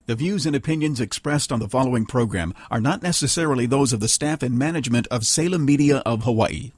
The views and opinions expressed on the following program are not necessarily those of the staff and management of Salem Media of Hawaii.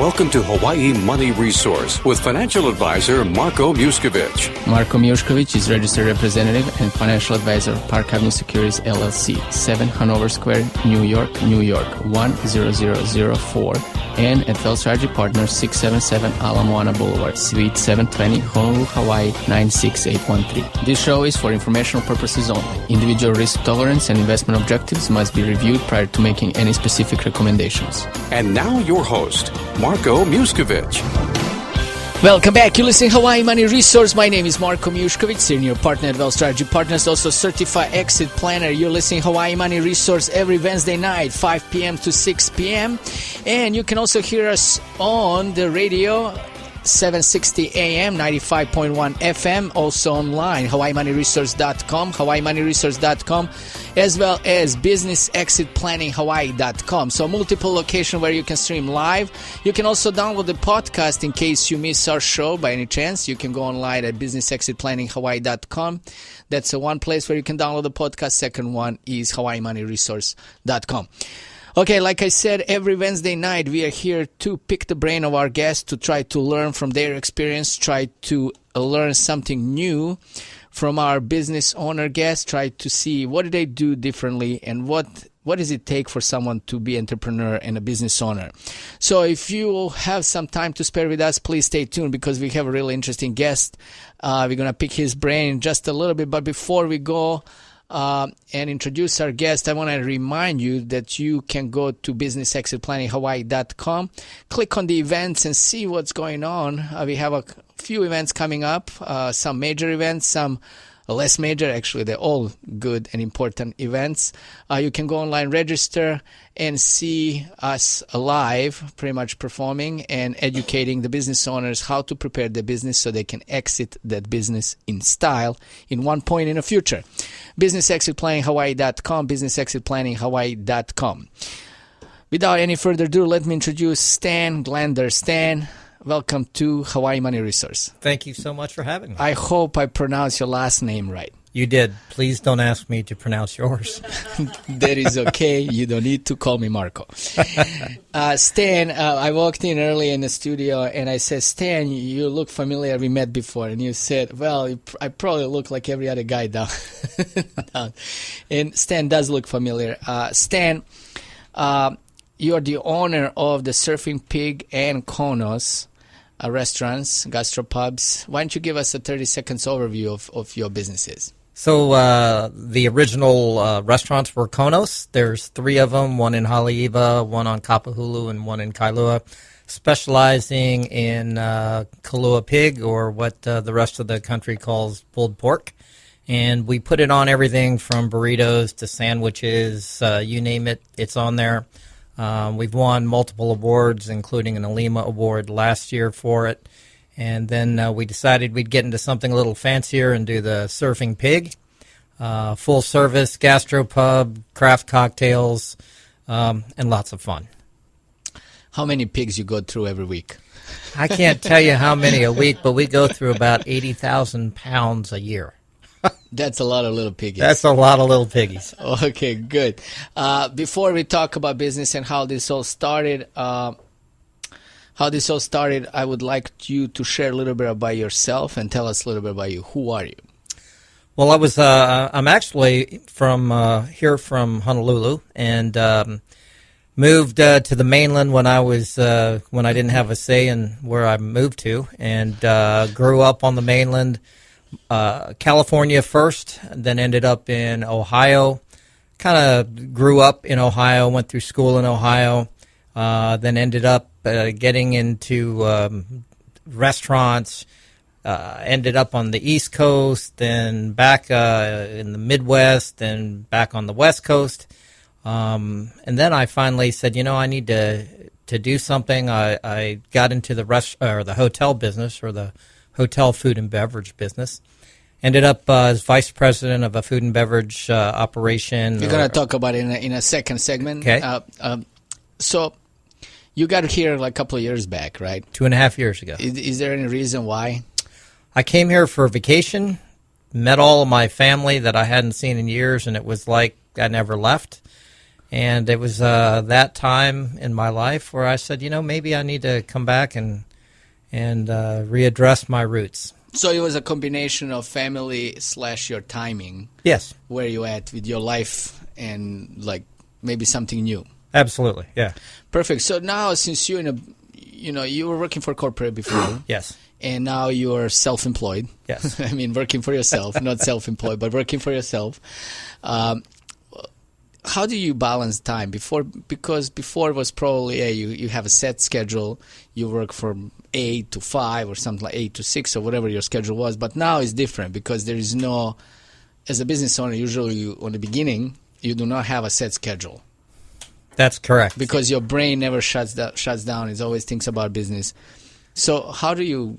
Welcome to Hawaii Money Resource with financial advisor Marko Mijuskovic. Marko Mijuskovic is registered representative and financial advisor of Park Avenue Securities LLC, 7 Hanover Square, New York, 10004, and at Wealth Strategy Partners, 677 Ala Moana Boulevard, Suite 720, Honolulu, Hawaii, 96813. This show is for informational purposes only. Individual risk tolerance and investment objectives must be reviewed prior to making any specific recommendations. And now your host, Marko Mijuskovic. Welcome back. You're listening to Hawaii Money Resource. My name is Marko Mijuskovic, Senior Partner at Wealth Strategy Partners, also Certified Exit Planner. You're listening to Hawaii Money Resource every Wednesday night, 5 p.m. to 6 p.m. And you can also hear us on the radio, 760 AM, 95.1 FM, also online, HawaiiMoneyResource.com, HawaiiMoneyResource.com, as well as BusinessExitPlanningHawaii.com. So multiple locations where you can stream live. You can also download the podcast in case you miss our show by any chance. You can go online at BusinessExitPlanningHawaii.com. That's the one place where you can download the podcast. Second one is HawaiiMoneyResource.com. Okay, like I said, every Wednesday night we are here to pick the brain of our guests, to try to learn from their experience, try to learn something new from our business owner guests, try to see what do they do differently and what does it take for someone to be an entrepreneur and a business owner. So if you have some time to spare with us, please stay tuned because we have a really interesting guest. We're going to pick his brain in just a little bit, but before we go and introduce our guest, I want to remind you that you can go to BusinessExitPlanningHawaii.com, click on the events and see what's going on. We have a few events coming up, some major events, some less major. Actually, they're all good and important events. You can go online, register, and see us live, pretty much performing and educating the business owners how to prepare their business so they can exit that business in style in one point in the future. BusinessExitPlanningHawaii.com, BusinessExitPlanningHawaii.com. Without any further ado, let me introduce Stan Glander. Stan, welcome to Hawaii Money Resource. Thank you so much for having me. I hope I pronounced your last name right. You did. Please don't ask me to pronounce yours. That is okay. You don't need to call me Marko. Stan, I walked in early in the studio and I said, Stan, you look familiar. We met before. And you said, well, I probably look like every other guy down. And Stan does look familiar. Stan, you're the owner of the Surfing Pig and Konos restaurants, gastropubs. Why don't you give us a 30 seconds overview of your businesses? So the original restaurants were Konos. There's 3 of them, one in Haleiwa, one on Kapahulu, and one in Kailua, specializing in Kailua pig, or what the rest of the country calls pulled pork. And we put it on everything from burritos to sandwiches, you name it, it's on there. We've won multiple awards, including an Ilima Award last year for it. And then we decided we'd get into something a little fancier and do the Surfing Pig, full service, gastropub, craft cocktails, and lots of fun. How many pigs you go through every week? I can't tell you how many a week, but we go through about 80,000 pounds a year. That's a lot of little piggies. That's a lot of little piggies. Okay, good. Before we talk about business and how this all started, I would like you to share a little bit about yourself and tell us a little bit about you. Who are you? Well, I'm actually from here from Honolulu, and moved to the mainland when I didn't have a say in where I moved to, and grew up on the mainland. California first, then ended up in Ohio. Kind of grew up in Ohio, went through school in Ohio, then ended up getting into restaurants, ended up on the East Coast, then back in the Midwest, then back on the West Coast. And then I finally said, I need to do something. I got into the hotel business, or the hotel food and beverage business. Ended up as vice president of a food and beverage operation. We're going to talk about it in a second segment. Okay. So You got here like a couple of years back, right? 2.5 years ago. Is there any reason why? I came here for vacation, met all of my family that I hadn't seen in years, and it was like I never left. And it was that time in my life where I said, maybe I need to come back and readdress my roots. So it was a combination of family / your timing. Yes. Where you at with your life and like maybe something new. Absolutely, yeah. Perfect. So now since you're you were working for corporate before. Yes. And now you're self-employed. Yes. I mean, working for yourself, not self-employed, but working for yourself. How do you balance time? Because before it was probably you have a set schedule. You work from 8 to 5 or something like 8 to 6 or whatever your schedule was. But now it's different because there is no, as a business owner, usually on the beginning, you do not have a set schedule. That's correct. Because your brain never shuts down. It always thinks about business. So how do you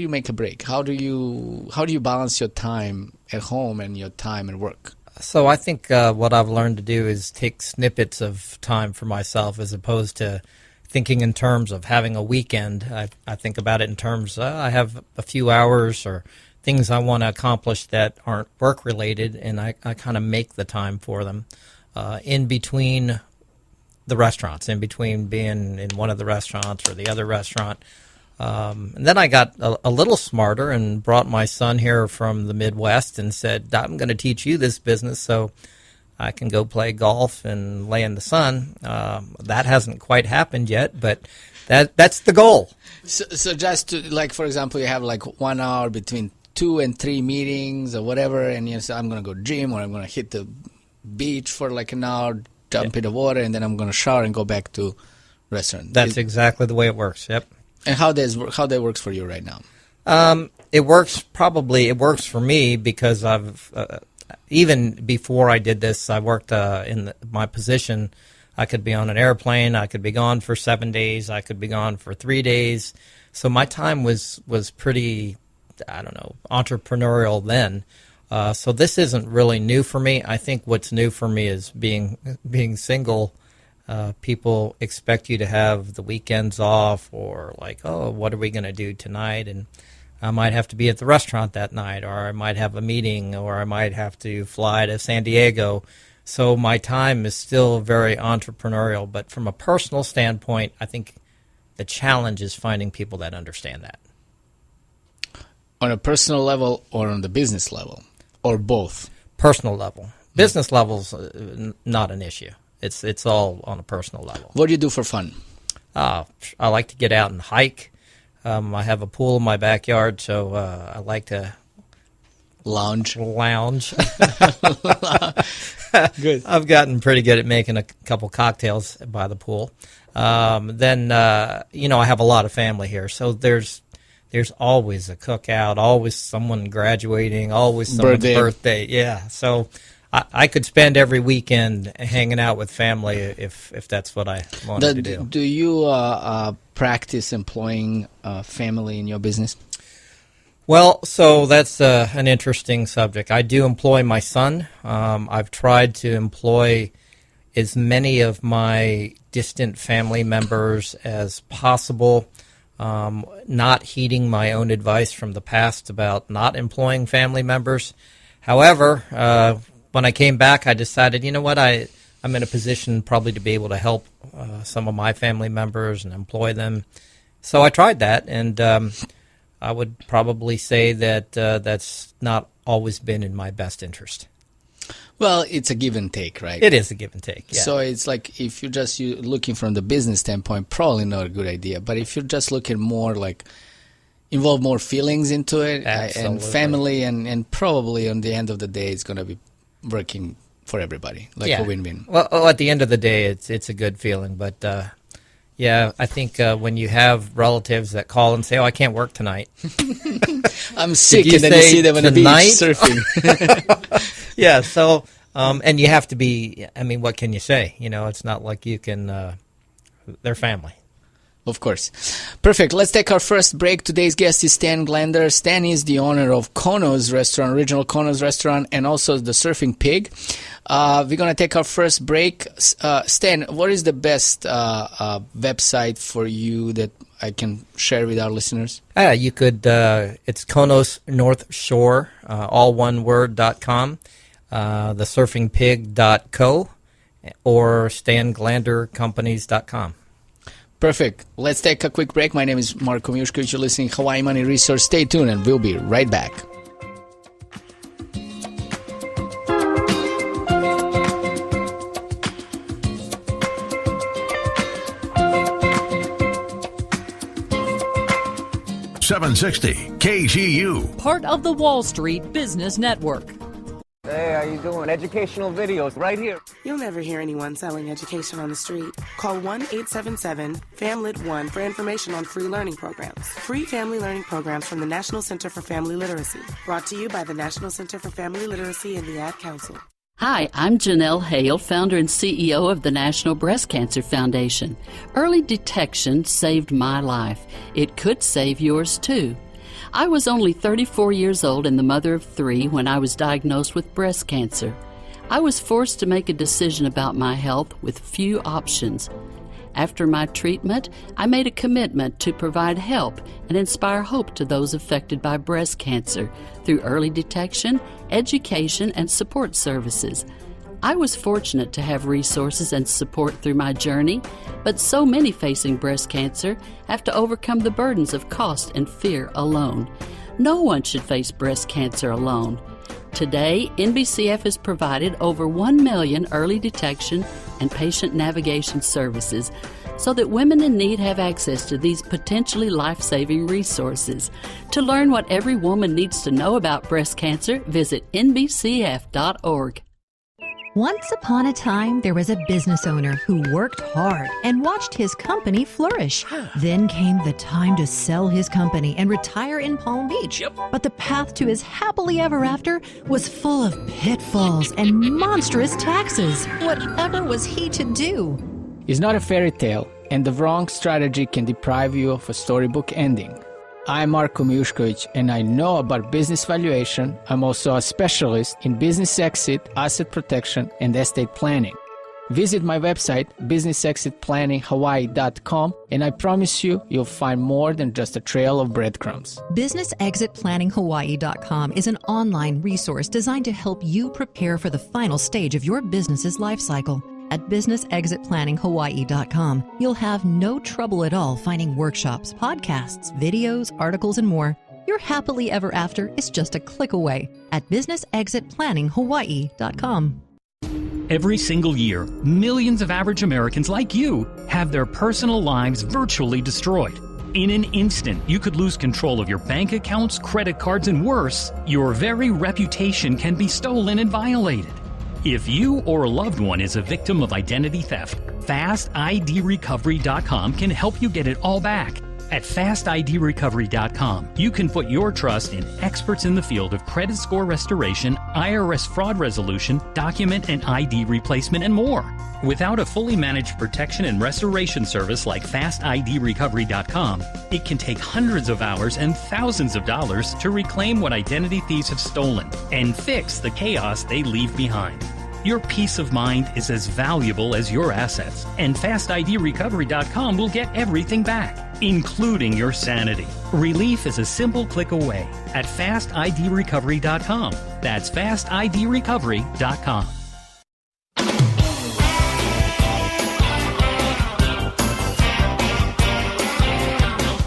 make a break? How do you balance your time at home and your time at work? So I think what I've learned to do is take snippets of time for myself as opposed to thinking in terms of having a weekend. I think about it in terms I have a few hours or things I want to accomplish that aren't work-related, and I kind of make the time for them in between the restaurants, in between being in one of the restaurants or the other restaurant. And then I got a little smarter and brought my son here from the Midwest and said, I'm going to teach you this business so I can go play golf and lay in the sun. That hasn't quite happened yet, but that's the goal. So just to, like, for example, you have like 1 hour between 2 and 3 meetings or whatever, and you say, I'm going to go gym or I'm going to hit the beach for like an hour, jump in the water, and then I'm going to shower and go back to restaurant. That's exactly the way it works, yep. And how that works for you right now? It works for me because I've even before I did this, I worked in my position. I could be on an airplane. I could be gone for 7 days. I could be gone for 3 days. So my time was pretty, entrepreneurial then. So this isn't really new for me. I think what's new for me is being single. People expect you to have the weekends off or like, oh, what are we going to do tonight? And I might have to be at the restaurant that night, or I might have a meeting, or I might have to fly to San Diego. So my time is still very entrepreneurial. But from a personal standpoint, I think the challenge is finding people that understand that. On a personal level or on the business level, or both? Personal level. Business level's not an issue. It's all on a personal level. What do you do for fun? I like to get out and hike. I have a pool in my backyard, so I like to lounge. Good. I've gotten pretty good at making a couple cocktails by the pool. Then I have a lot of family here, so there's always a cookout, always someone graduating, always someone's birthday. Yeah, so I could spend every weekend hanging out with family if that's what I wanted to do. Do you practice employing family in your business? Well, so that's an interesting subject. I do employ my son. I've tried to employ as many of my distant family members as possible, not heeding my own advice from the past about not employing family members. However, when I came back, I decided, you know what, I'm in a position probably to be able to help some of my family members and employ them. So I tried that, and I would probably say that that's not always been in my best interest. Well, it's a give and take, right? It is a give and take, yeah. So it's like if you're just looking from the business standpoint, probably not a good idea. But if you're just looking more like involve more feelings into it and family, and probably on the end of the day, it's going to be working for everybody, like a win-win. Well, at the end of the day, it's a good feeling. But, I think when you have relatives that call and say, oh, I can't work tonight. I'm sick, and then you see them on the beach surfing. Yeah, so, and you have to be, what can you say? It's not like you can, they're family. Of course. Perfect. Let's take our first break. Today's guest is Stan Glander. Stan is the owner of Kono's restaurant, original Kono's restaurant, and also the Surfing Pig. We're going to take our first break. Stan, what is the best website for you that I can share with our listeners? You could, it's Kono's North Shore, all one word.com, thesurfingpig.co, or stanglandercompanies.com. Perfect. Let's take a quick break. My name is Marko Mijuskovic. You're listening to Hawaii Money Resource. Stay tuned and we'll be right back. .760 KGU. Part of the Wall Street Business Network. Hey, how you doing? Educational videos right here. You'll never hear anyone selling education on the street. Call 1-877-FAMLIT1 for information on free learning programs. Free family learning programs from the National Center for Family Literacy. Brought to you by the National Center for Family Literacy and the Ad Council. Hi, I'm Janelle Hale, founder and CEO of the National Breast Cancer Foundation. Early detection saved my life. It could save yours too. I was only 34 years old and the mother of 3 when I was diagnosed with breast cancer. I was forced to make a decision about my health with few options. After my treatment, I made a commitment to provide help and inspire hope to those affected by breast cancer through early detection, education, and support services. I was fortunate to have resources and support through my journey, but so many facing breast cancer have to overcome the burdens of cost and fear alone. No one should face breast cancer alone. Today, NBCF has provided over 1 million early detection and patient navigation services so that women in need have access to these potentially life-saving resources. To learn what every woman needs to know about breast cancer, visit nbcf.org. Once upon a time, there was a business owner who worked hard and watched his company flourish. Then came the time to sell his company and retire in Palm Beach. But the path to his happily ever after was full of pitfalls and monstrous taxes. Whatever was he to do? It's not a fairy tale, and the wrong strategy can deprive you of a storybook ending. I'm Marko Mijuskovic, and I know about business valuation. I'm also a specialist in business exit, asset protection, and estate planning. Visit my website, businessexitplanninghawaii.com, and I promise you'll find more than just a trail of breadcrumbs. BusinessExitPlanningHawaii.com is an online resource designed to help you prepare for the final stage of your business's life cycle. At BusinessExitPlanningHawaii.com, you'll have no trouble at all finding workshops, podcasts, videos, articles, and more. Your happily ever after is just a click away at BusinessExitPlanningHawaii.com. Every single year, millions of average Americans like you have their personal lives virtually destroyed. In an instant, you could lose control of your bank accounts, credit cards, and worse, your very reputation can be stolen and violated. If you or a loved one is a victim of identity theft, FastIDRecovery.com can help you get it all back. At FastIDRecovery.com, you can put your trust in experts in the field of credit score restoration, IRS fraud resolution, document and ID replacement, and more. Without a fully managed protection and restoration service like FastIDRecovery.com, it can take hundreds of hours and thousands of dollars to reclaim what identity thieves have stolen and fix the chaos they leave behind. Your peace of mind is as valuable as your assets, and FastIDRecovery.com will get everything back, including your sanity. Relief is a simple click away at FastIDRecovery.com. That's FastIDRecovery.com.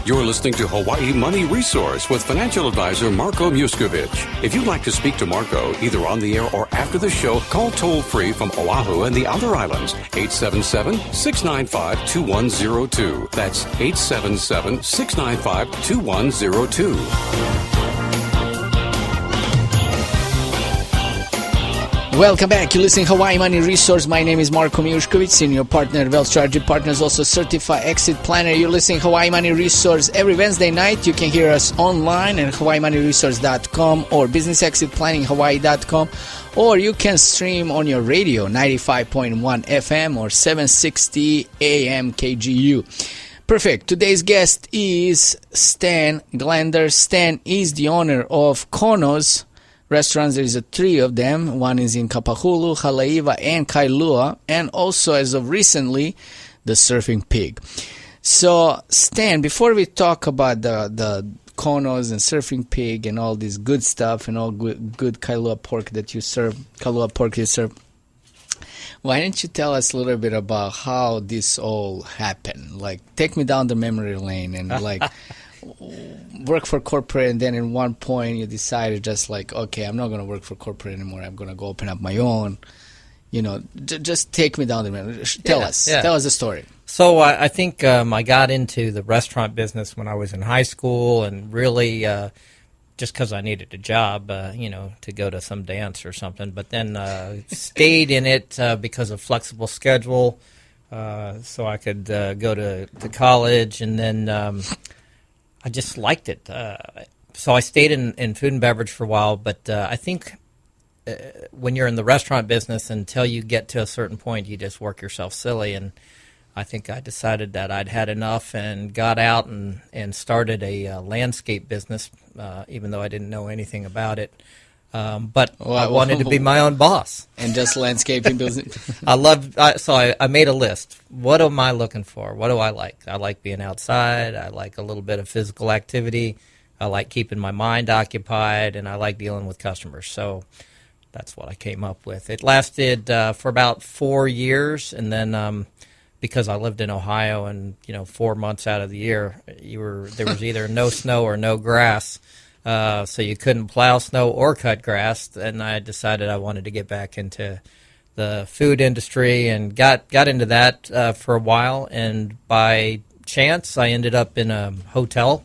You're listening to Hawaii Money Resource with financial advisor Marko Mijuskovic. If you'd like to speak to Marko, either on the air or after the show, call toll-free from Oahu and the outer islands, 877-695-2102. That's 877-695-2102. Welcome back. You're listening to Hawaii Money Resource. My name is Marko Mijuskovic, Senior Partner at Wealth Strategy Partners, also Certified Exit Planner. You're listening to Hawaii Money Resource every Wednesday night. You can hear us online at hawaiimoneyresource.com or businessexitplanninghawaii.com, or you can stream on your radio, 95.1 FM or 760 AM KGU. Perfect. Today's guest is Stan Glander. Stan is the owner of Kono's restaurants. There is 3 of them. One is in Kapahulu, Haleiwa, and Kailua, and also, as of recently, the Surfing Pig. So, Stan, before we talk about the Konos and Surfing Pig and all this good stuff and all good Kailua pork that you serve, why don't you tell us a little bit about how this all happened? Like, take me down the memory lane and like work for corporate, and then at one point you decided just like, okay, I'm not going to work for corporate anymore. I'm going to go open up my own. You know, just take me down the memory. Tell us the story. So I think I got into the restaurant business when I was in high school, and really just because I needed a job, to go to some dance or something. But then stayed in it because of flexible schedule, so I could go to college, and then I just liked it. So I stayed in food and beverage for a while, but I think when you're in the restaurant business, until you get to a certain point, you just work yourself silly, and I think I decided that I'd had enough and got out and started a landscape business, even though I didn't know anything about it. But I wanted to be my own boss. And just landscaping business? So I made a list. What am I looking for? What do I like? I like being outside. I like a little bit of physical activity. I like keeping my mind occupied, and I like dealing with customers. So that's what I came up with. It lasted for about 4 years, and then because I lived in Ohio, and 4 months out of the year, there was either no snow or no grass, so you couldn't plow snow or cut grass. And I decided I wanted to get back into the food industry, and got into that for a while. And by chance, I ended up in a hotel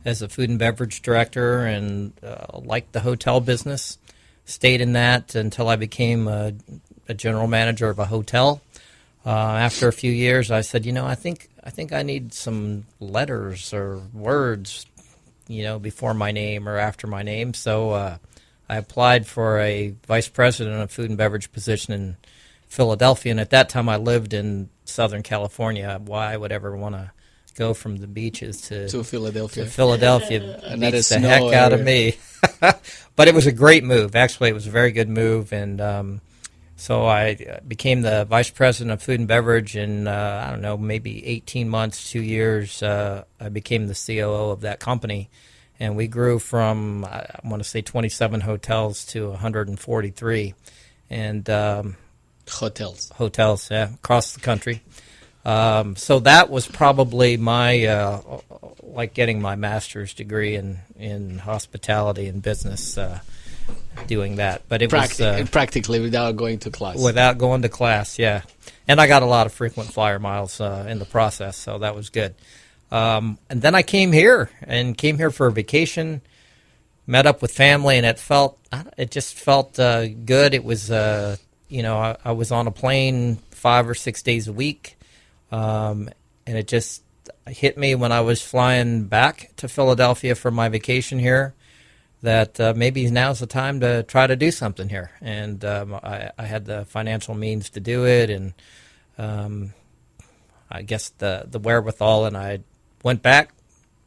as a food and beverage director, and liked the hotel business. Stayed in that until I became a general manager of a hotel. After a few years, I said, I think I need some letters or words, before my name or after my name. So I applied for a vice president of food and beverage position in Philadelphia, and at that time I lived in Southern California. Why would I ever want to go from the beaches to Philadelphia? And that is the heck out of me. But it was a great move. Actually, it was a very good move, and so I became the vice president of food and beverage in, maybe 18 months, 2 years. I became the COO of that company, and we grew from, I want to say, 27 hotels to 143. And hotels, yeah, across the country. So that was probably my, like getting my master's degree in hospitality and business, doing that. But it was practically without going to class. Without going to class, yeah. And I got a lot of frequent flyer miles in the process, so that was good. And then I came here for a vacation, met up with family, and it just felt good. It was, I was on a plane 5 or 6 days a week, and it just hit me when I was flying back to Philadelphia for my vacation here that maybe now's the time to try to do something here. And I had the financial means to do it, and I guess the wherewithal, and I went back,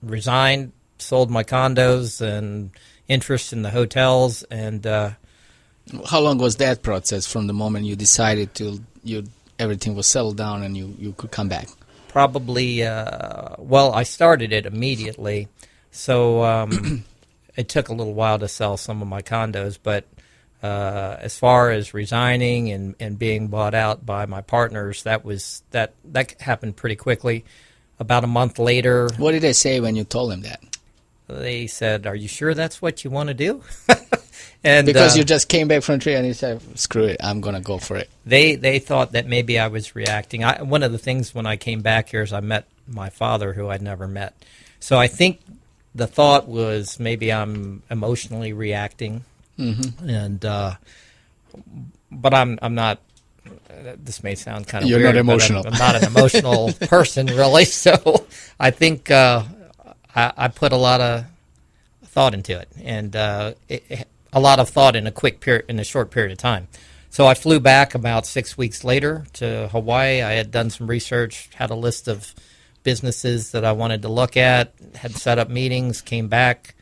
resigned, sold my condos and interest in the hotels. And how long was that process from the moment you decided to everything was settled down and you could come back? Probably, I started it immediately, so it took a little while to sell some of my condos, but as far as resigning and being bought out by my partners, that happened pretty quickly. About a month later. What did they say when you told them that? They said, "Are you sure that's what you want to do?" And because you just came back from tree and you said, "Screw it, I'm going to go for it." They thought that maybe I was reacting. One of the things when I came back here is I met my father, who I'd never met. So I think the thought was maybe I'm emotionally reacting, and but I'm not. This may sound kind of weird. You're not emotional. I'm not an emotional person, really. So I think I put a lot of thought into it, and a lot of thought in a short period of time. So I flew back about 6 weeks later to Hawaii. I had done some research, had a list of businesses that I wanted to look at, had set up meetings, came back.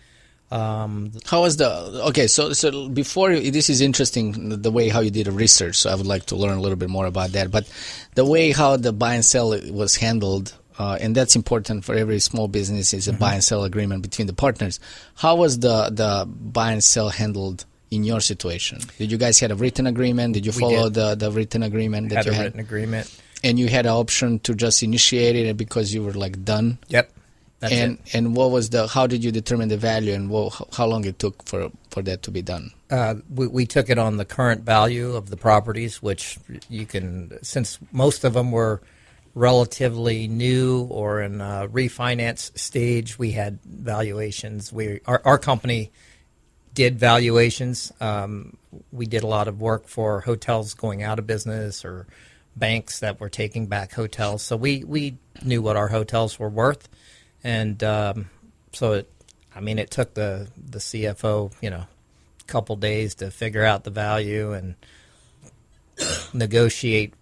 How was so before, this is interesting, the way how you did a research, so I would like to learn a little bit more about that, but the way how the buy and sell was handled, and that's important for every small business, is a buy and sell agreement between the partners. How was the buy and sell handled in your situation? Did you guys have a written agreement? Did you follow the written agreement that you had? Written agreement. And you had an option to just initiate it because you were like done? Yep. That's it. And what was how did you determine the value, and how long it took for that to be done? We took it on the current value of the properties, which you can, since most of them were relatively new or in a refinance stage, we had valuations. Our company did valuations. We did a lot of work for hotels going out of business or banks that were taking back hotels. So we knew what our hotels were worth. And so it took the CFO, a couple days to figure out the value and negotiate,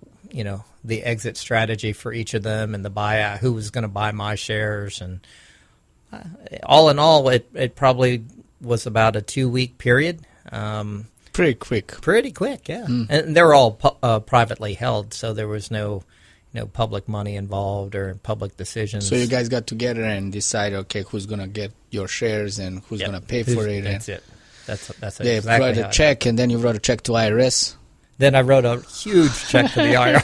the exit strategy for each of them and the buyout, who was going to buy my shares. And all in all, it probably was about a 2-week period. Pretty quick. Pretty quick, yeah. And they were all privately held, so there was no public money involved or public decisions. So you guys got together and decided, okay, who's going to get your shares and who's going to pay for it. That's it. That's they exactly wrote a check, and then you wrote a check to IRS. Then I wrote a huge check to the IRS.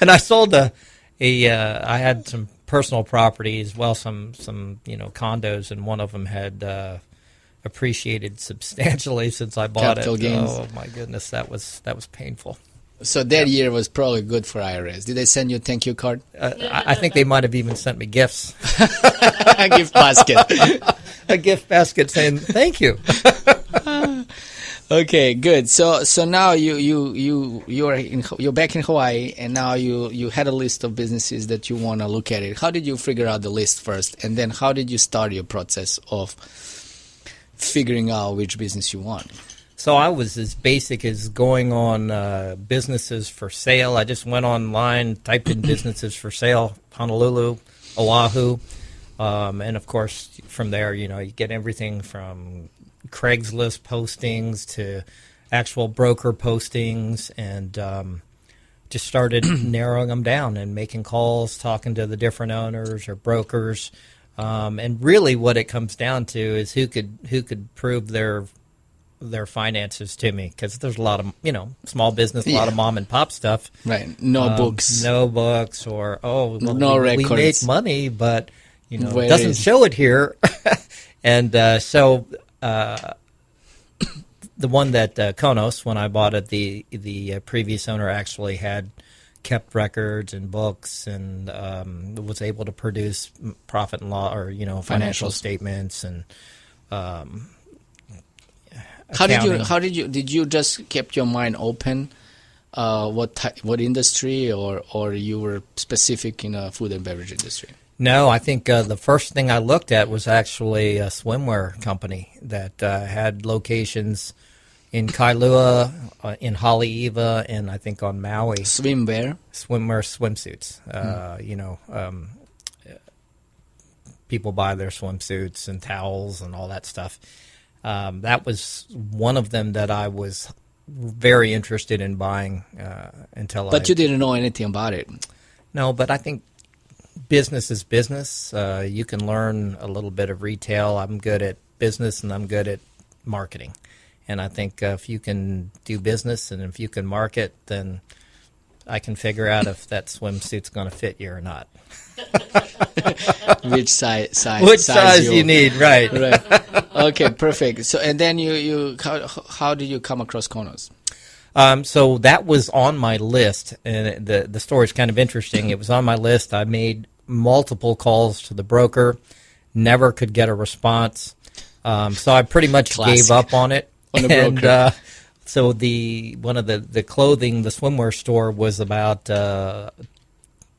And I sold I had some personal properties, some condos, and one of them had appreciated substantially since I bought Capital it. Gains. Oh my goodness, that was painful. So that year was probably good for IRS. Did they send you a thank you card? I think they might have even sent me gifts. A gift basket. A gift basket saying thank you. Okay, good. So now you're back in Hawaii, and now you had a list of businesses that you want to look at it. How did you figure out the list first, and then how did you start your process of figuring out which business you want? So I was as basic as going on businesses for sale. I just went online, typed in businesses for sale, Honolulu, Oahu, and of course from there, you get everything from Craigslist postings to actual broker postings, and just started narrowing them down and making calls, talking to the different owners or brokers, and really what it comes down to is who could prove their finances to me, because there's a lot of small business, a lot of mom and pop stuff, right? No books, or no records. We make money, but it doesn't show it here. And so the one that Konos, when I bought it, the previous owner actually had kept records and books and was able to produce profit and loss or financial statements and. Did you just keep your mind open? What industry, or you were specific in a food and beverage industry? No, I think the first thing I looked at was actually a swimwear company that had locations in Kailua, in Haleiwa, and I think on Maui. Swimwear, swimsuits. People buy their swimsuits and towels and all that stuff. That was one of them that I was very interested in buying But you didn't know anything about it. No, but I think business is business. You can learn a little bit of retail. I'm good at business and I'm good at marketing. And I think if you can do business and if you can market, then I can figure out if that swimsuit's going to fit you or not. Which size you need, right? Okay, perfect. So, and then how did you come across Konos? So that was on my list, and the story's kind of interesting. It was on my list. I made multiple calls to the broker, never could get a response. So I pretty much gave up on it. On the broker. So one of the clothing, the swimwear store was about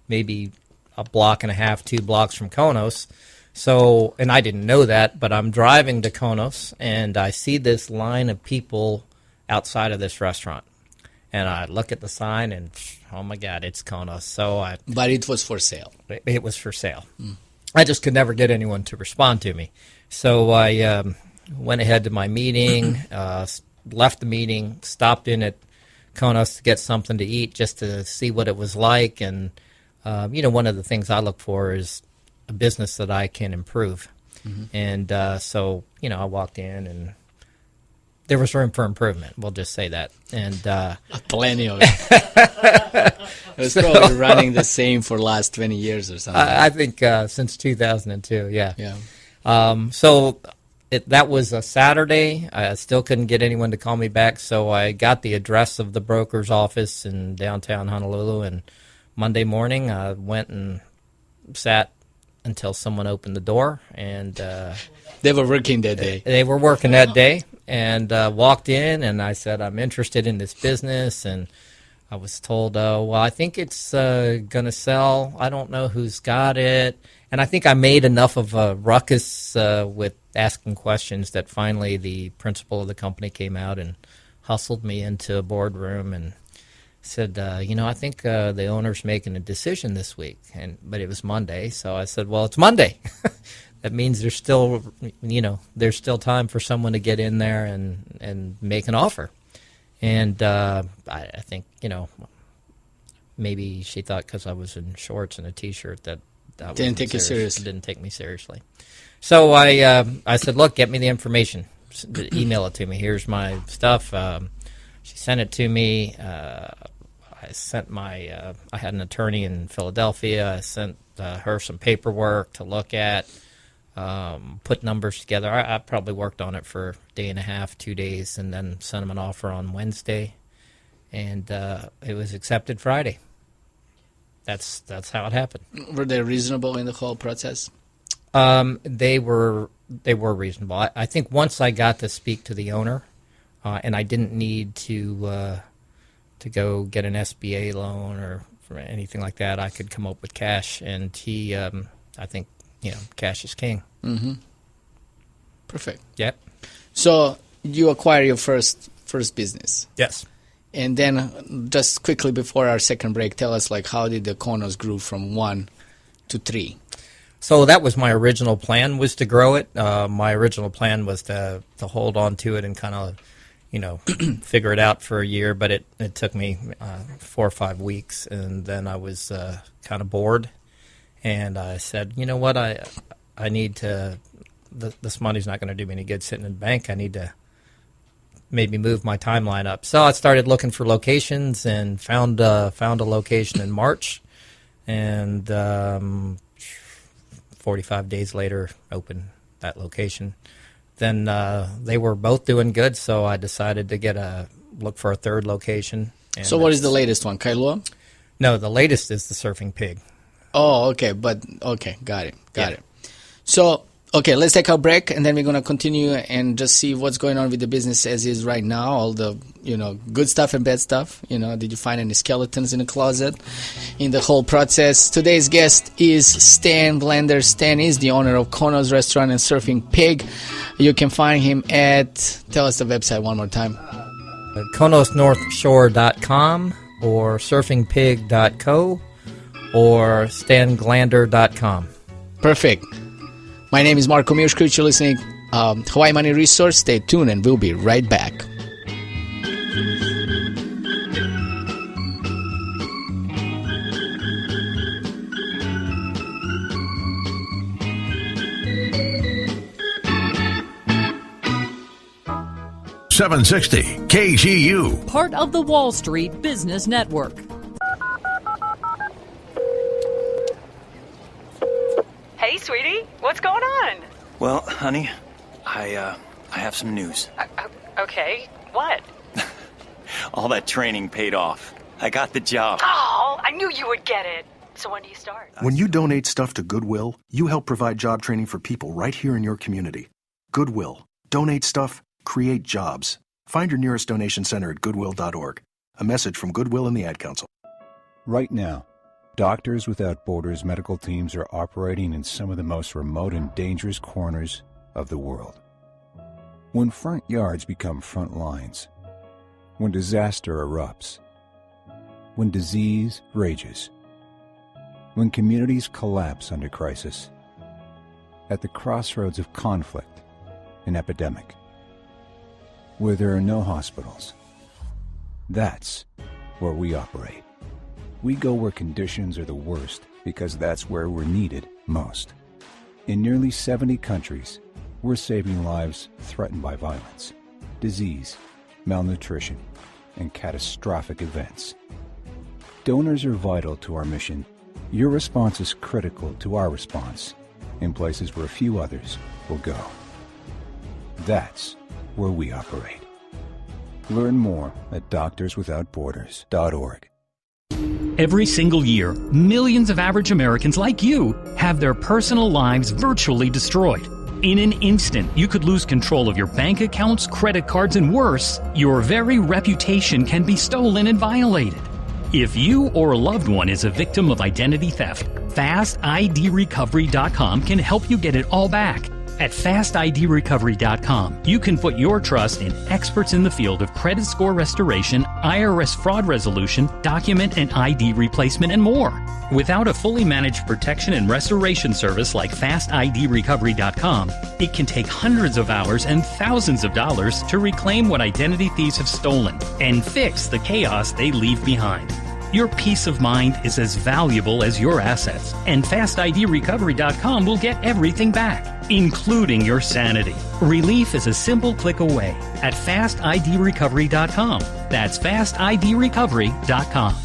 maybe a block and a half, 2 blocks from Konos. So, and I didn't know that, but I'm driving to Konos, and I see this line of people outside of this restaurant. And I look at the sign, and oh my God, it's Konos. So but it was for sale. It was for sale. I just could never get anyone to respond to me. So I went ahead to my meeting, left the meeting, stopped in at Konos to get something to eat just to see what it was like. And, one of the things I look for is a business that I can improve. And so, I walked in and there was room for improvement. We'll just say that. And plenty of it. It was probably running the same for the last 20 years or something. I think since 2002, yeah. Yeah. So that was a Saturday. I still couldn't get anyone to call me back, so I got the address of the broker's office in downtown Honolulu, and Monday morning I went and sat until someone opened the door, and they were working that day. They were working that day, and walked in, and I said, I'm interested in this business, and I was told, well, I think it's going to sell. I don't know who's got it. And I think I made enough of a ruckus with asking questions that finally the principal of the company came out and hustled me into a boardroom and said, I think the owner's making a decision this week. But it was Monday, so I said, well, it's Monday. That means there's still, there's still time for someone to get in there and make an offer. And I think, maybe she thought because I was in shorts and a T-shirt that didn't take you seriously. Didn't take me seriously. So I said, look, get me the information. Email it to me. Here's my stuff. She sent it to me. I sent I had an attorney in Philadelphia. I sent her some paperwork to look at, put numbers together. I probably worked on it for a day and a half, 2 days, and then sent them an offer on Wednesday. And it was accepted Friday. That's how it happened. Were they reasonable in the whole process? They were reasonable. I think once I got to speak to the owner, and I didn't need to go get an SBA loan or anything like that, I could come up with cash. And he, I think, cash is king. Mm-hmm. Perfect. Yep. So you acquire your first business. Yes. And then just quickly before our second break, tell us how did the Konos grew from 1 to 3? So that was my original plan, was to grow it. My original plan was to hold on to it and kind of, figure it out for a year. But it took me 4 or 5 weeks, and then I was kind of bored. And I said, you know what, I need to, this money's not going to do me any good sitting in the bank. I need to maybe move my timeline up. So I started looking for locations and found a location in March, and 45 days later opened that location. Then they were both doing good, so I decided to look for a third location. And so what is the latest one, Kailua? No, the latest is the Surfing Pig. Oh, okay, got it. So, okay, let's take a break, and then we're going to continue and just see what's going on with the business as is right now, all the, good stuff and bad stuff. Did you find any skeletons in the closet in the whole process? Today's guest is Stan Glander. Stan is the owner of Konos Restaurant and Surfing Pig. You can find him tell us the website one more time. KonosNorthshore.com or surfingpig.co or stanglander.com. Perfect. My name is Marko Mijuskovic. You're listening Hawaii Money Resource. Stay tuned, and we'll be right back. .760 KGU. Part of the Wall Street Business Network. Hey, sweetie, what's going on? Well, honey, I have some news. Okay, what? All that training paid off. I got the job. Oh, I knew you would get it. So when do you start? When you donate stuff to Goodwill, you help provide job training for people right here in your community. Goodwill. Donate stuff, create jobs. Find your nearest donation center at goodwill.org. A message from Goodwill and the Ad Council. Right now, Doctors Without Borders medical teams are operating in some of the most remote and dangerous corners of the world. When front yards become front lines, when disaster erupts, when disease rages, when communities collapse under crisis, at the crossroads of conflict and epidemic, where there are no hospitals. That's where we operate. We go where conditions are the worst because that's where we're needed most. In nearly 70 countries, we're saving lives threatened by violence, disease, malnutrition, and catastrophic events. Donors are vital to our mission. Your response is critical to our response in places where few others will go. That's where we operate. Learn more at doctorswithoutborders.org. Every single year, millions of average Americans like you have their personal lives virtually destroyed. In an instant, you could lose control of your bank accounts, credit cards, and worse, your very reputation can be stolen and violated. If you or a loved one is a victim of identity theft, FastIDRecovery.com can help you get it all back. At FastIDRecovery.com, you can put your trust in experts in the field of credit score restoration, IRS fraud resolution, document and ID replacement, and more. Without a fully managed protection and restoration service like FastIDRecovery.com, it can take hundreds of hours and thousands of dollars to reclaim what identity thieves have stolen and fix the chaos they leave behind. Your peace of mind is as valuable as your assets, and FastIDRecovery.com will get everything back, including your sanity. Relief is a simple click away at FastIDRecovery.com. That's FastIDRecovery.com.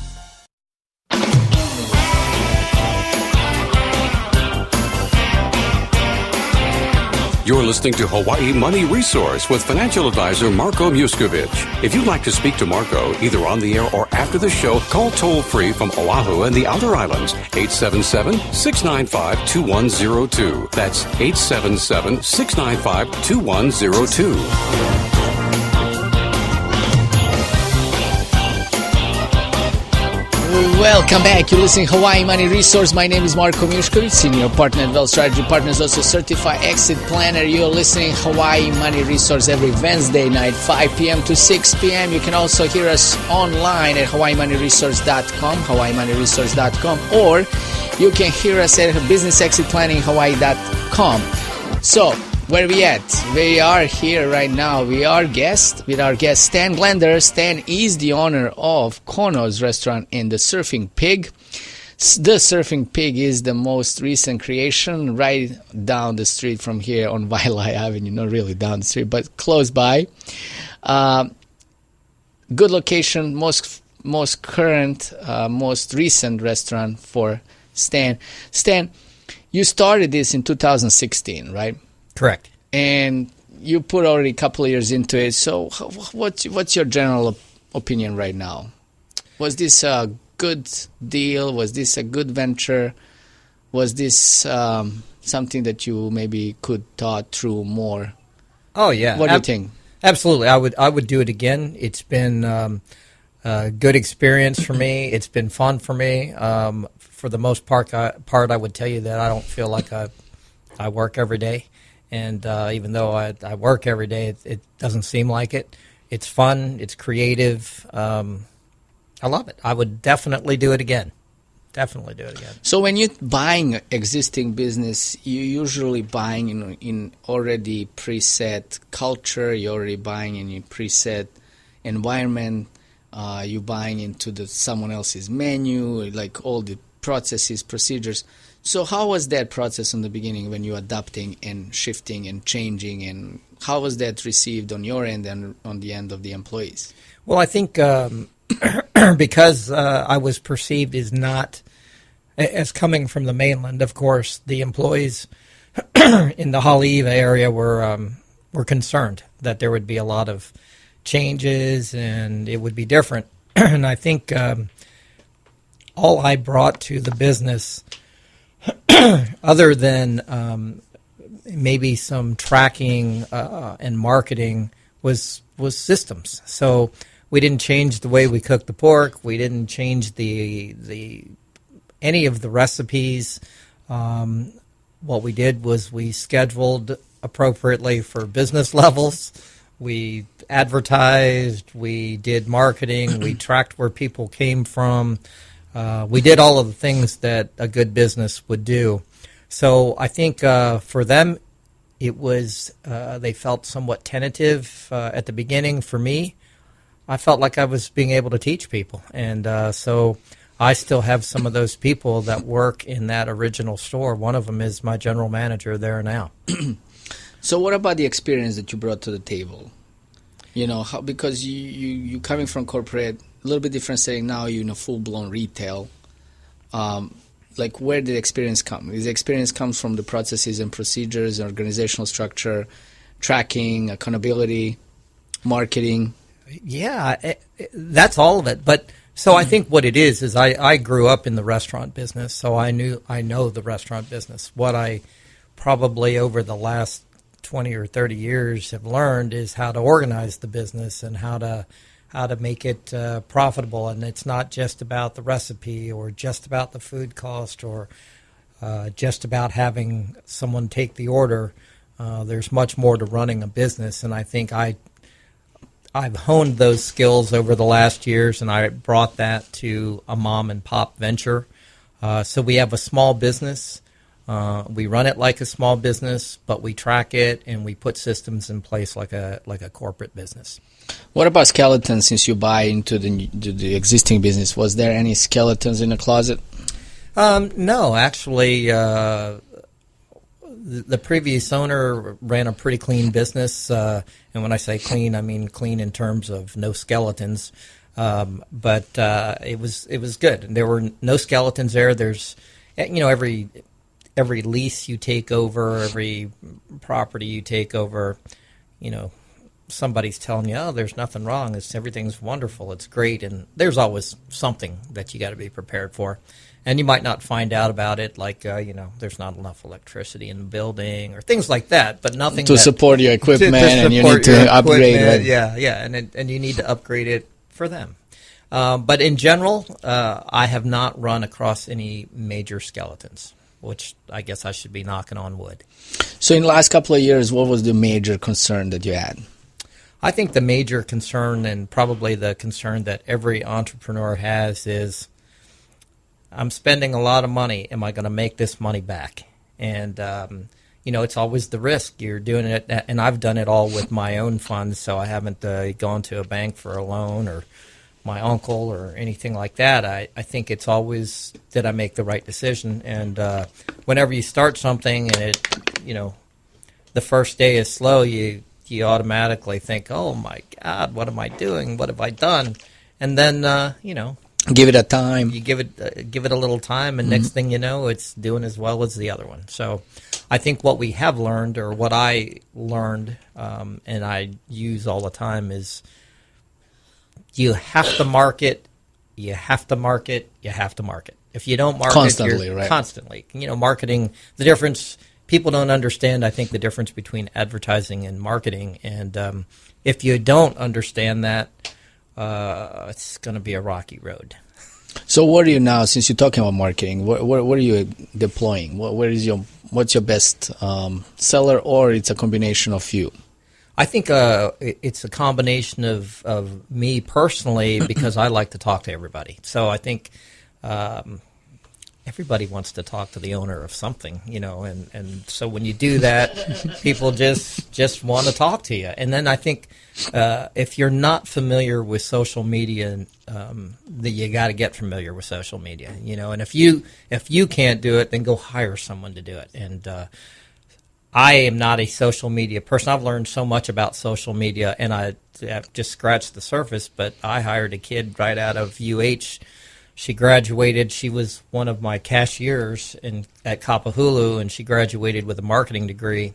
You're listening to Hawaii Money Resource with financial advisor Marko Mijuskovic. If you'd like to speak to Marko, either on the air or after the show, call toll-free from Oahu and the outer islands, 877-695-2102. That's 877-695-2102. Welcome back. You're listening to Hawaii Money Resource. My name is Marko Mijuskovic, Senior Partner at Wealth Strategy Partners, also Certified Exit Planner. You're listening to Hawaii Money Resource every Wednesday night, 5 p.m. to 6 p.m. You can also hear us online at hawaiimoneyresource.com, hawaiimoneyresource.com, or you can hear us at businessexitplanninghawaii.com. So, where we at? We are here right now. We are with our guest Stan Glander. Stan is the owner of Kono's restaurant in the Surfing Pig. The Surfing Pig is the most recent creation right down the street from here on Haleiwa Avenue. Not really down the street, but close by. Good location, most current, most recent restaurant for Stan. Stan, you started this in 2016, right? Correct. And you put already a couple of years into it. So what's your general opinion right now? Was this a good deal? Was this a good venture? Was this something that you maybe could thought through more? Oh, yeah. What do you think? Absolutely. I would do it again. It's been a good experience for me. It's been fun for me. For the most part, I would tell you that I don't feel like I work every day. And even though I work every day, it doesn't seem like it. It's fun. It's creative. I love it. I would definitely do it again. Definitely do it again. So when you're buying existing business, you're usually buying in already preset culture. You're already buying in a preset environment. You're buying into someone else's menu, like all the processes, procedures. So how was that process in the beginning when you were adapting and shifting and changing, and how was that received on your end and on the end of the employees? Well, I think because I was perceived as not as coming from the mainland, of course, the employees in the Haleiwa area were concerned that there would be a lot of changes and it would be different. And I think all I brought to the business, other than maybe some tracking and marketing, was systems. So we didn't change the way we cooked the pork. We didn't change any of the recipes. What we did was we scheduled appropriately for business levels. We advertised, we did marketing, we tracked where people came from. We did all of the things that a good business would do. So I think for them, it was they felt somewhat tentative at the beginning. For me, I felt like I was being able to teach people. And so I still have some of those people that work in that original store. One of them is my general manager there now. So what about the experience that you brought to the table? You know, because you coming from corporate, a little bit different setting now, you're in a full-blown retail. Like, where did the experience come? The experience comes from the processes and procedures, organizational structure, tracking, accountability, marketing. Yeah, that's all of it. But so I think what it is I grew up in the restaurant business, so I know the restaurant business. What I probably over the last 20 or 30 years have learned is how to organize the business and how to make it profitable. And it's not just about the recipe or just about the food cost or just about having someone take the order. There's much more to running a business, and I think I've honed those skills over the last years, and I brought that to a mom and pop venture. So we have a small business. We run it like a small business, but we track it and we put systems in place like a corporate business. What about skeletons? Since you buy into the existing business, was there any skeletons in the closet? No, actually, the previous owner ran a pretty clean business, and when I say clean, I mean clean in terms of no skeletons. But it was good. There were no skeletons there. There's, every lease you take over, every property you take over, somebody's telling you, oh, there's nothing wrong. Everything's wonderful. It's great. And there's always something that you got to be prepared for. And you might not find out about it, like, there's not enough electricity in the building or things like that, but nothing to support your equipment and you need to upgrade. Right? Yeah. And you need to upgrade it for them. But in general, I have not run across any major skeletons, which I guess I should be knocking on wood. So in the last couple of years, what was the major concern that you had? I think the major concern, and probably the concern that every entrepreneur has, is I'm spending a lot of money. Am I going to make this money back? And, it's always the risk. You're doing it, and I've done it all with my own funds, so I haven't gone to a bank for a loan or my uncle or anything like that. I think it's always, did I make the right decision? And whenever you start something and the first day is slow, you automatically think, oh my God, what am I doing? What have I done? And then, give it a time. You give it a little time, and next thing you know, it's doing as well as the other one. So I think what we have learned, or what I learned, and I use all the time, is you have to market, you have to market, you have to market. If you don't market, constantly, right? Constantly. Marketing, the difference, people don't understand, I think, the difference between advertising and marketing. And if you don't understand that, it's going to be a rocky road. So what are you now, since you're talking about marketing, what are you deploying? What's your best seller, or it's a combination of you? I think it's a combination of me personally, because I like to talk to everybody. So I think everybody wants to talk to the owner of something, and so when you do that, people just want to talk to you. And then I think if you're not familiar with social media, you got to get familiar with social media, and if you can't do it, then go hire someone to do it. And I am not a social media person. I've learned so much about social media, and I have just scratched the surface, but I hired a kid right out of UH. She graduated. She was one of my cashiers at Kapahulu, and she graduated with a marketing degree.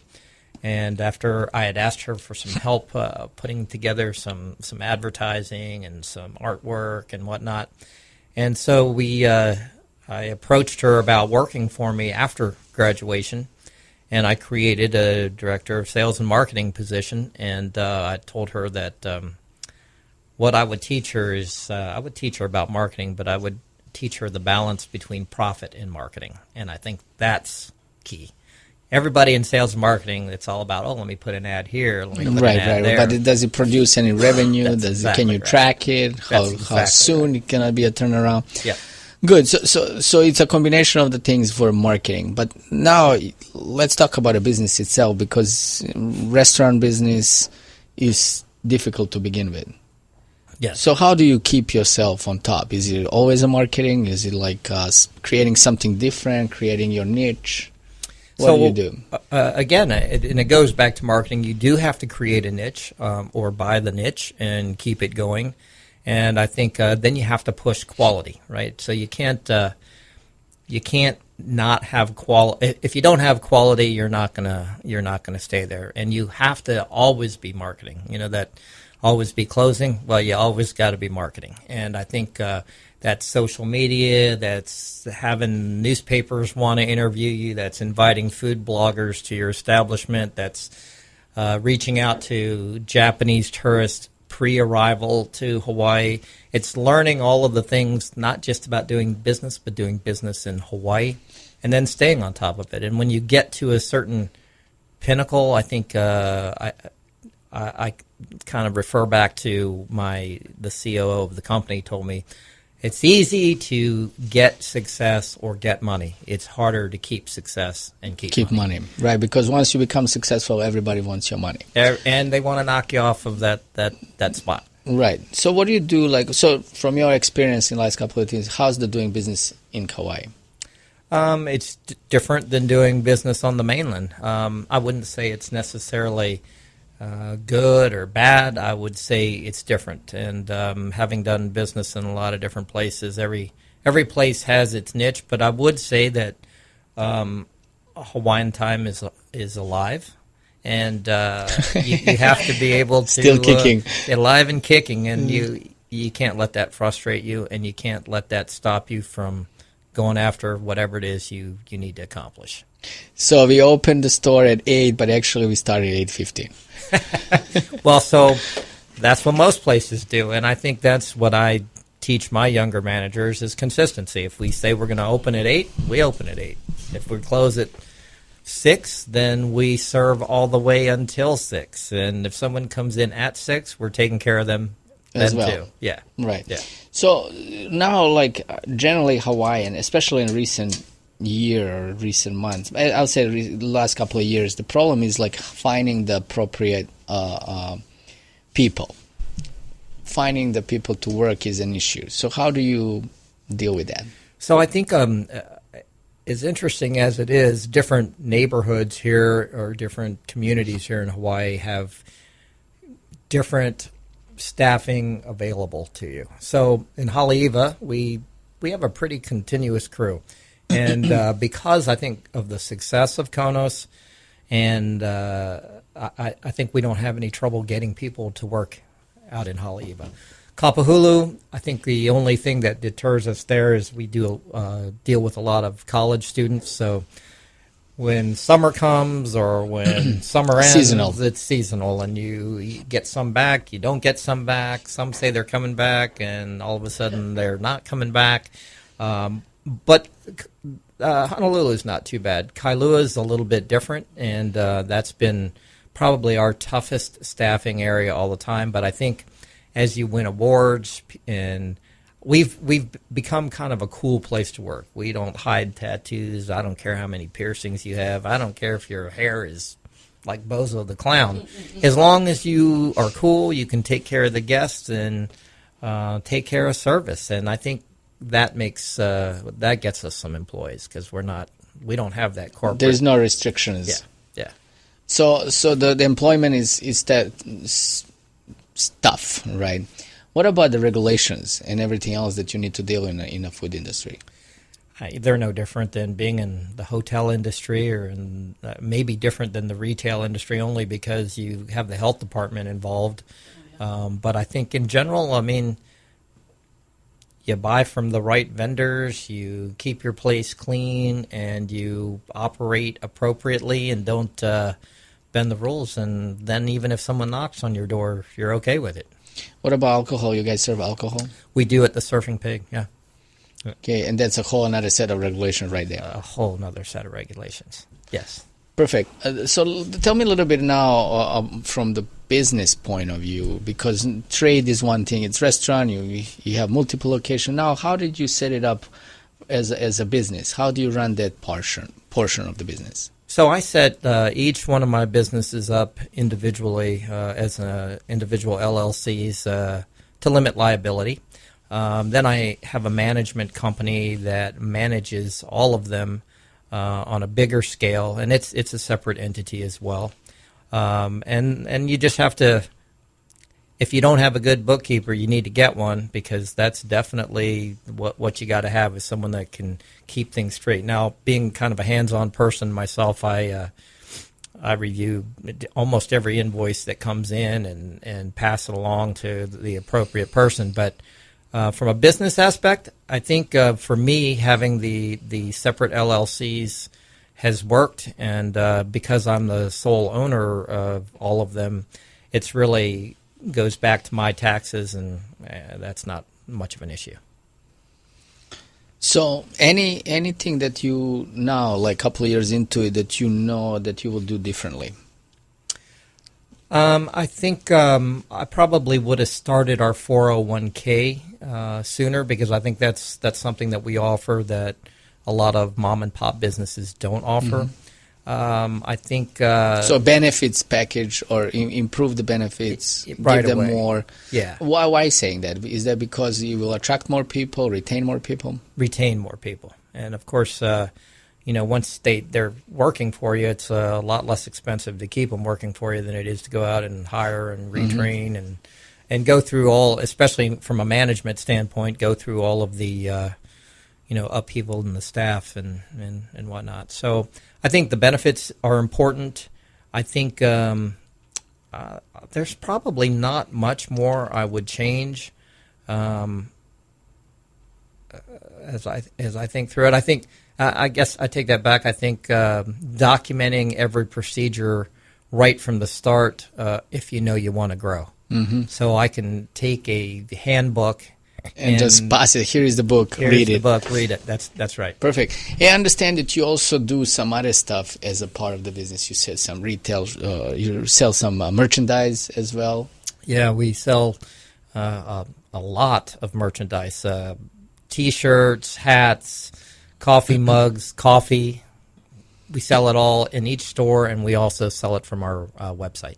And after I had asked her for some help putting together some advertising and some artwork and whatnot, and so I approached her about working for me after graduation. And I created a director of sales and marketing position, and I told her that what I would teach her is I would teach her about marketing, but I would teach her the balance between profit and marketing, and I think that's key. everybody in sales and marketing, it's all about, let me put an ad here, let me put an ad there. But does it produce any revenue? Can you track it? How soon it can be a turnaround? Yeah. Good. So it's a combination of the things for marketing. But now let's talk about the business itself, because restaurant business is difficult to begin with. Yes. So how do you keep yourself on top? Is it always a marketing? Is it like creating something different, creating your niche? What do you do? Again, and it goes back to marketing. You do have to create a niche or buy the niche and keep it going. And I think then you have to push quality, right? So you can't not have quality. If you don't have quality, you're not gonna stay there. And you have to always be marketing. That always be closing. Well, you always got to be marketing. And I think that's social media. That's having newspapers want to interview you. That's inviting food bloggers to your establishment. That's reaching out to Japanese tourists pre-arrival to Hawaii. It's learning all of the things, not just about doing business, but doing business in Hawaii, and then staying on top of it. And when you get to a certain pinnacle, I think I kind of refer back to the COO of the company told me, it's easy to get success or get money. It's harder to keep success and keep money. Right, because once you become successful, everybody wants your money. And they want to knock you off of that spot. Right. So what do you do? So from your experience in the last couple of years, how's the doing business in Kauai? It's different than doing business on the mainland. I wouldn't say it's necessarily good or bad. I would say it's different. And having done business in a lot of different places, every place has its niche. But I would say that Hawaiian time is alive, and you have to be able to still kicking, alive and kicking, and you can't let that frustrate you, and you can't let that stop you from going after whatever it is you need to accomplish. So we opened the store at 8, but actually we started at 8:15. Well, so that's what most places do, and I think that's what I teach my younger managers is consistency. If we say we're going to open at 8, we open at 8. If we close at 6, then we serve all the way until 6. And if someone comes in at 6, we're taking care of them as well. Too. Yeah. Right. Yeah. So now, generally Hawaiian, especially in recent year or recent months, I would say the last couple of years, the problem is finding the appropriate people. Finding the people to work is an issue. So how do you deal with that? So I think as interesting as it is, different neighborhoods here or different communities here in Hawaii have different staffing available to you. So in Haleiwa, we have a pretty continuous crew. And because I think of the success of Konos, and I think we don't have any trouble getting people to work out in Haleiwa. Kapahulu, I think the only thing that deters us there is we do deal with a lot of college students. So when summer comes or when summer ends, it's seasonal, and you get some back, you don't get some back. Some say they're coming back, and all of a sudden they're not coming back. But Honolulu is not too bad. Kailua is a little bit different, and that's been probably our toughest staffing area all the time. But I think as you win awards, and we've become kind of a cool place to work. We don't hide tattoos. I don't care how many piercings you have. I don't care if your hair is like Bozo the Clown. As long as you are cool, you can take care of the guests and take care of service. And I think that makes that gets us some employees because we don't have that corporate. There's no restrictions. Yeah. So the employment is that stuff, right? What about the regulations and everything else that you need to deal in a food industry? They're no different than being in the hotel industry, or maybe different than the retail industry, only because you have the health department involved. But I think in general, I mean, you buy from the right vendors, you keep your place clean, and you operate appropriately and don't bend the rules. And then even if someone knocks on your door, you're okay with it. What about alcohol? You guys serve alcohol? We do at the Surfing Pig, yeah. Okay, and that's a whole another set of regulations right there. A whole another set of regulations, yes. Perfect. So tell me a little bit now from the business point of view, because trade is one thing, it's restaurant, you have multiple locations. Now, how did you set it up as a business? How do you run that portion of the business? So I set each one of my businesses up individually as individual LLCs to limit liability. Then I have a management company that manages all of them on a bigger scale, and it's a separate entity as well. And you just have to, if you don't have a good bookkeeper, you need to get one, because that's definitely what you got to have, is someone that can keep things straight. Now, being kind of a hands-on person myself, I review almost every invoice that comes in and pass it along to the appropriate person. But from a business aspect, I think for me, having the separate LLCs has worked, and because I'm the sole owner of all of them, it's really goes back to my taxes, and that's not much of an issue. So anything that you now, like a couple of years into it, that you know that you will do differently? I think I probably would have started our 401k sooner, because I think that's something that we offer that a lot of mom and pop businesses don't offer. I think so benefits package, or improve the benefits, right give them away. more. Yeah. Why saying that? Is that because you will attract more people, retain more people? Retain more people, and of course, once they're working for you, it's a lot less expensive to keep them working for you than it is to go out and hire and retrain and go through all, especially from a management standpoint, go through all of the upheaval in the staff and whatnot. So I think the benefits are important. I think there's probably not much more I would change as I think through it. I think I guess I take that back. I think documenting every procedure right from the start, if you want to grow. So I can take a handbook and just pass it. Here is the book. Read it. Read it. That's right. Perfect. I understand that you also do some other stuff as a part of the business. You said some retail. You sell some merchandise as well. Yeah, we sell a lot of merchandise: T-shirts, hats, coffee mugs, coffee. We sell it all in each store, and we also sell it from our website.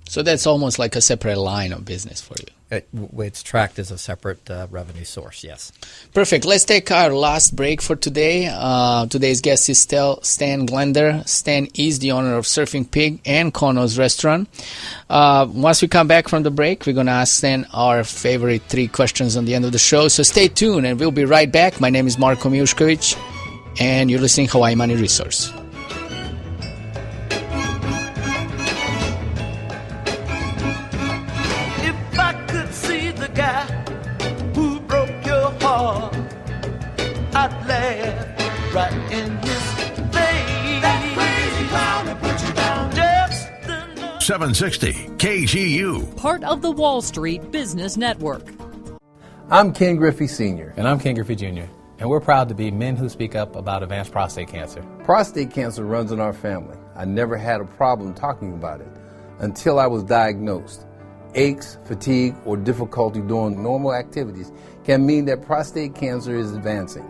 So that's almost like a separate line of business for you. It's tracked as a separate revenue source, yes. Perfect. Let's take our last break for today. Today's guest is Stan Glander. Stan is the owner of Surfing Pig and Kono's restaurant. Once we come back from the break, we're going to ask Stan our favorite 3 questions on the end of the show. So stay tuned, and we'll be right back. My name is Marko Mijuskovic, and you're listening to Hawaii Money Resource. I'd laugh right in his face. That crazy clown that put you down. Just 760 KGU. Part of the Wall Street Business Network. I'm Ken Griffey Sr. And I'm Ken Griffey Jr. And we're proud to be men who speak up about advanced prostate cancer. Prostate cancer runs in our family. I never had a problem talking about it until I was diagnosed. Aches, fatigue, or difficulty doing normal activities can mean that prostate cancer is advancing.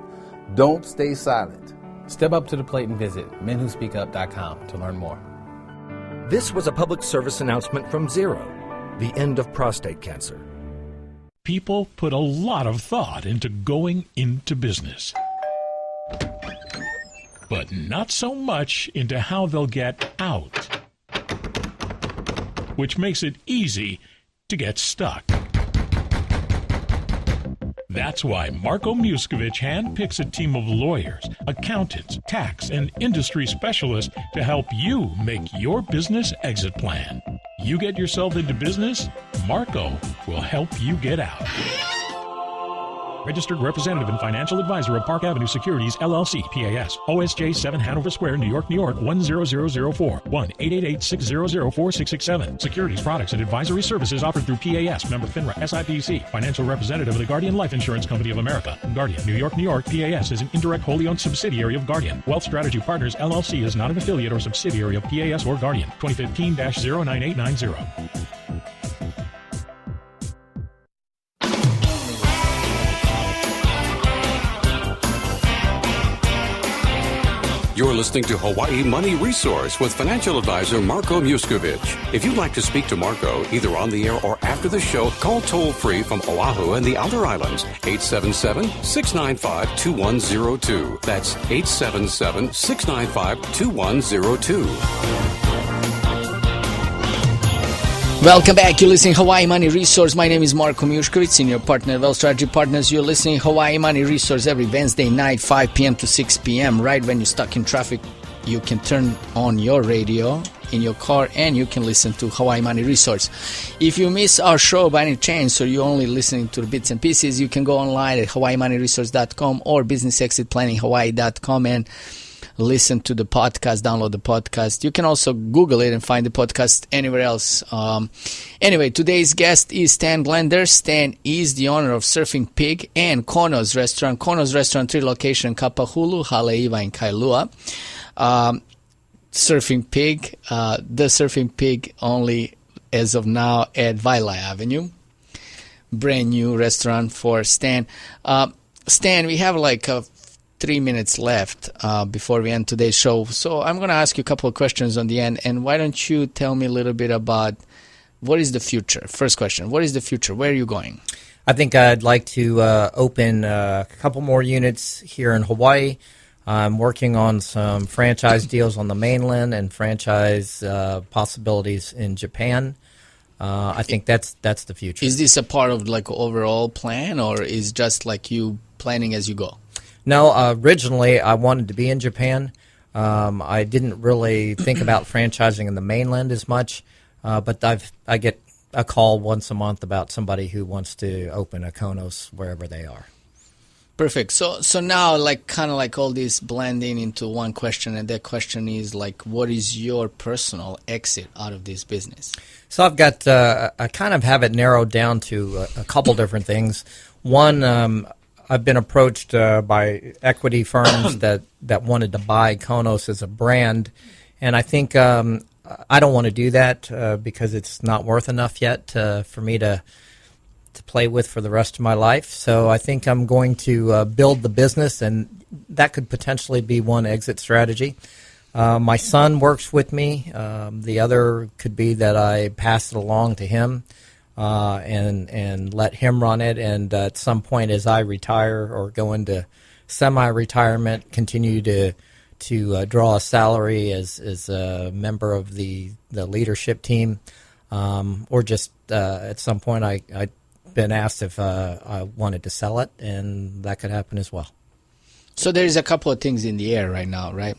Don't stay silent. Step up to the plate and visit menwhospeakup.com to learn more. This was a public service announcement from Zero, the end of prostate cancer. People put a lot of thought into going into business, but not so much into how they'll get out, which makes it easy to get stuck. That's why Marko Mijuskovic handpicks a team of lawyers, accountants, tax, and industry specialists to help you make your business exit plan. You get yourself into business, Marko will help you get out. Registered representative and financial advisor of Park Avenue Securities, LLC, PAS. OSJ 7 Hanover Square, New York, New York, 10004. 1-888-600-4667. Securities, products, and advisory services offered through PAS. Member FINRA, SIPC. Financial representative of the Guardian Life Insurance Company of America. Guardian, New York, New York. PAS is an indirect wholly owned subsidiary of Guardian. Wealth Strategy Partners, LLC is not an affiliate or subsidiary of PAS or Guardian. 2015-09890. You're listening to Hawaii Money Resource with financial advisor Marko Mijuskovic. If you'd like to speak to Marko, either on the air or after the show, call toll-free from Oahu and the outer islands, 877-695-2102. That's 877-695-2102. Welcome back. You're listening to Hawaii Money Resource. My name is Marko Mijuskovic, Senior Partner at Wealth Strategy Partners. You're listening to Hawaii Money Resource every Wednesday night, 5 p.m. to 6 p.m. Right when you're stuck in traffic, you can turn on your radio in your car and you can listen to Hawaii Money Resource. If you miss our show by any chance or you're only listening to the bits and pieces, you can go online at hawaiimoneyresource.com or businessexitplanninghawaii.com and listen to the podcast, download the podcast. You can also Google it and find the podcast anywhere else. Anyway, today's guest is Stan Glander. Stan is the owner of Surfing Pig and Kono's Restaurant. Kono's Restaurant, 3 locations, Kapahulu, Haleiwa, and Kailua. Surfing Pig, the Surfing Pig only as of now at Vailai Avenue. Brand new restaurant for Stan. Stan, we have like 3 minutes left before we end today's show. So I'm going to ask you a couple of questions on the end. And why don't you tell me a little bit about what is the future? First question, what is the future? Where are you going? I think I'd like to open a couple more units here in Hawaii. I'm working on some franchise deals on the mainland and franchise possibilities in Japan. I think that's the future. Is this a part of like overall plan, or is just like you planning as you go? No, originally I wanted to be in Japan. I didn't really think about franchising in the mainland as much, but I get a call once a month about somebody who wants to open a Kono's wherever they are. Perfect. So now, like, kind of like all this blending into one question, and that question is like, what is your personal exit out of this business? So I've got, I kind of have it narrowed down to a couple different things. One, I've been approached by equity firms that wanted to buy Kono's as a brand, and I think I don't want to do that because it's not worth enough yet for me to play with for the rest of my life. So I think I'm going to build the business, and that could potentially be one exit strategy. My son works with me. The other could be that I pass it along to him and let him run it, and at some point as I retire or go into semi-retirement, continue to draw a salary as a member of the leadership team, or just at some point I've been asked if I wanted to sell it, and that could happen as well. So there's a couple of things in the air right now, right?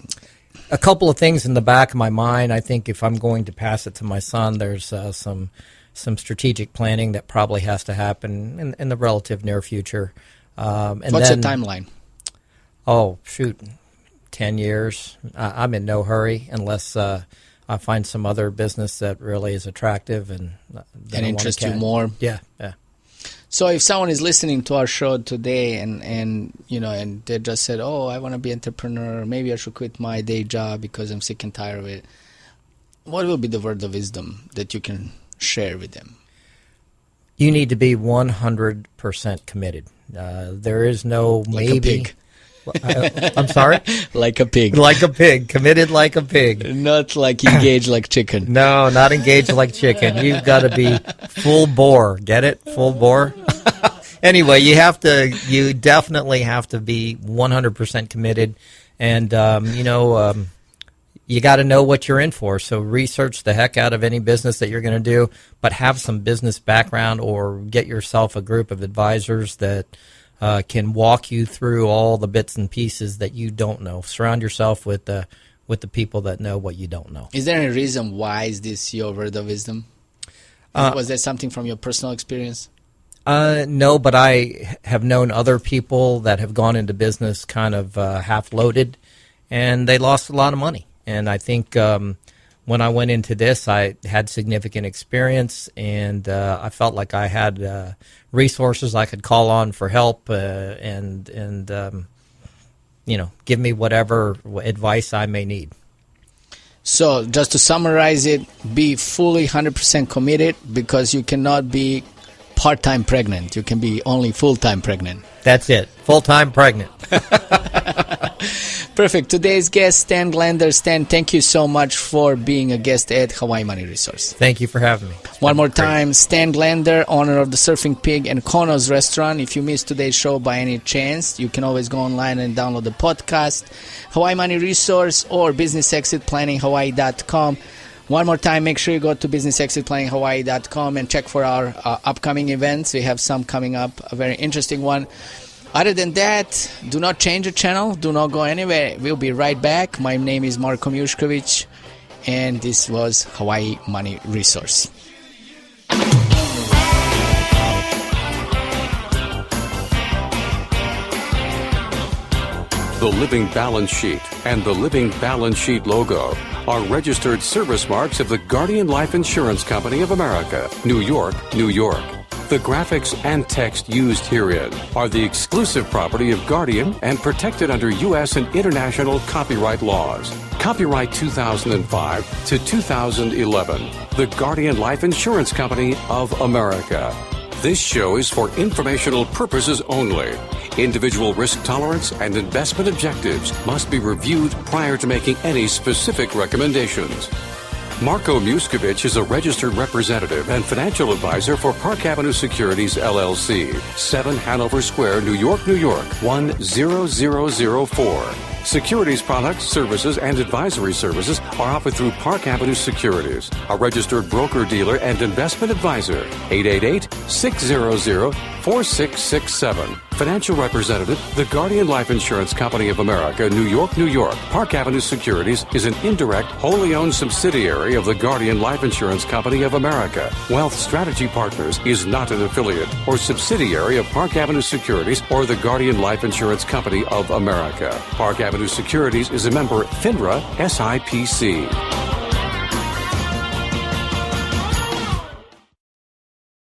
A couple of things in the back of my mind. I think if I'm going to pass it to my son, there's some strategic planning that probably has to happen in the relative near future. And what's then, the timeline? Oh, shoot, 10 years. I'm in no hurry unless I find some other business that really is attractive and interests you more. Yeah. So if someone is listening to our show today and they just said, oh, I want to be an entrepreneur, maybe I should quit my day job because I'm sick and tired of it, what will be the word of wisdom that you can share with them? You need to be 100% committed. There is no like maybe. A pig. I'm sorry? Like a pig. Like a pig. Committed like a pig. Not like engaged like chicken. No, not engaged like chicken. You've got to be full bore. Get it? Full bore? Anyway, you definitely have to be 100% committed. And, you got to know what you're in for. So research the heck out of any business that you're going to do, but have some business background or get yourself a group of advisors that can walk you through all the bits and pieces that you don't know. Surround yourself with the people that know what you don't know. Is there any reason why is this your word of wisdom? Was there something from your personal experience? No, but I have known other people that have gone into business kind of half-loaded, and they lost a lot of money. And I think when I went into this, I had significant experience, and I felt like I had resources I could call on for help and give me whatever advice I may need. So just to summarize it, be fully 100% committed, because you cannot be part-time pregnant. You can be only full-time pregnant. That's it. Full-time pregnant. Perfect. Today's guest, Stan Glander. Stan, thank you so much for being a guest at Hawaii Money Resource. Thank you for having me. One more time, Stan Glander, owner of the Surfing Pig and Kono's restaurant. If you missed today's show by any chance, you can always go online and download the podcast, Hawaii Money Resource or businessexitplanninghawaii.com. One more time, make sure you go to businessexitplanninghawaii.com and check for our upcoming events. We have some coming up, a very interesting one. Other than that, do not change the channel. Do not go anywhere. We'll be right back. My name is Marko Mijuskovic, and this was Hawaii Money Resource. The Living Balance Sheet and the Living Balance Sheet logo are registered service marks of the Guardian Life Insurance Company of America, New York, New York. The graphics and text used herein are the exclusive property of Guardian and protected under U.S. and international copyright laws. Copyright 2005 to 2011. The Guardian Life Insurance Company of America. This show is for informational purposes only. Individual risk tolerance and investment objectives must be reviewed prior to making any specific recommendations. Marko Mijuskovic is a registered representative and financial advisor for Park Avenue Securities, LLC, 7 Hanover Square, New York, New York, 10004. Securities products, services, and advisory services are offered through Park Avenue Securities, a registered broker-dealer and investment advisor. 888-600-4667. Financial representative, the Guardian Life Insurance Company of America, New York, New York. Park Avenue Securities is an indirect, wholly owned subsidiary of the Guardian Life Insurance Company of America. Wealth Strategy Partners is not an affiliate or subsidiary of Park Avenue Securities or the Guardian Life Insurance Company of America. Park Avenue Securities is a member FINRA SIPC.